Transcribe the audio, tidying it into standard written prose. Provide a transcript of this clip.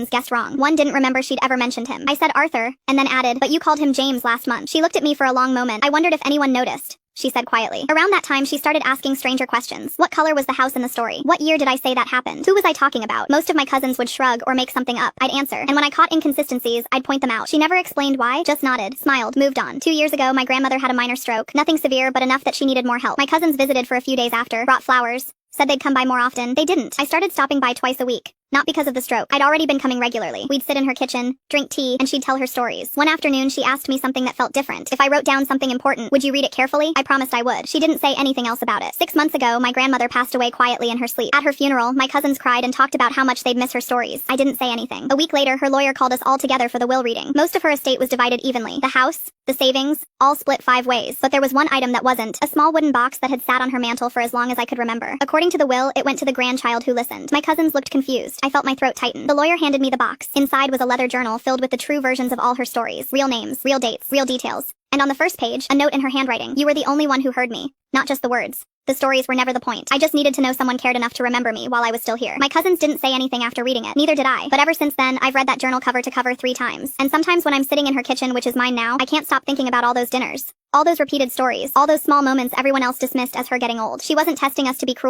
guessed wrong. One didn't remember she'd ever mentioned him. I said Arthur, and then added, but you called him James last month. She looked at me for a long moment. I wondered if anyone noticed, she said quietly. Around that time, she started asking stranger questions. What color was the house in the story? What year did I say that happened? Who was I talking about? Most of my cousins would shrug or make something up. I'd answer, and when I caught inconsistencies, I'd point them out. She never explained why, just nodded, smiled, moved on. 2 years ago, my grandmother had a minor stroke. Nothing severe, but enough that she needed more help. My cousins visited for a few days after, brought flowers, said they'd come by more often. They didn't. I started stopping by twice a week. Not because of the stroke. I'd already been coming regularly. We'd sit in her kitchen, drink tea, and she'd tell her stories. One afternoon, she asked me something that felt different. If I wrote down something important, would you read it carefully? I promised I would. She didn't say anything else about it. 6 months ago, my grandmother passed away quietly in her sleep. At her funeral, my cousins cried and talked about how much they'd miss her stories. I didn't say anything. A week later, her lawyer called us all together for the will reading. Most of her estate was divided evenly. The house, the savings, all split 5 ways. But there was one item that wasn't. A small wooden box that had sat on her mantle for as long as I could remember. According to the will, it went to the grandchild who listened. My cousins looked confused. I felt my throat tighten. The lawyer handed me the box. Inside was a leather journal filled with the true versions of all her stories. Real names, real dates, real details. And on the first page, a note in her handwriting. You were the only one who heard me. Not just the words. The stories were never the point. I just needed to know someone cared enough to remember me while I was still here. My cousins didn't say anything after reading it. Neither did I. But ever since then, I've read that journal cover to cover 3 times. And sometimes when I'm sitting in her kitchen, which is mine now, I can't stop thinking about all those dinners. All those repeated stories. All those small moments everyone else dismissed as her getting old. She wasn't testing us to be cruel.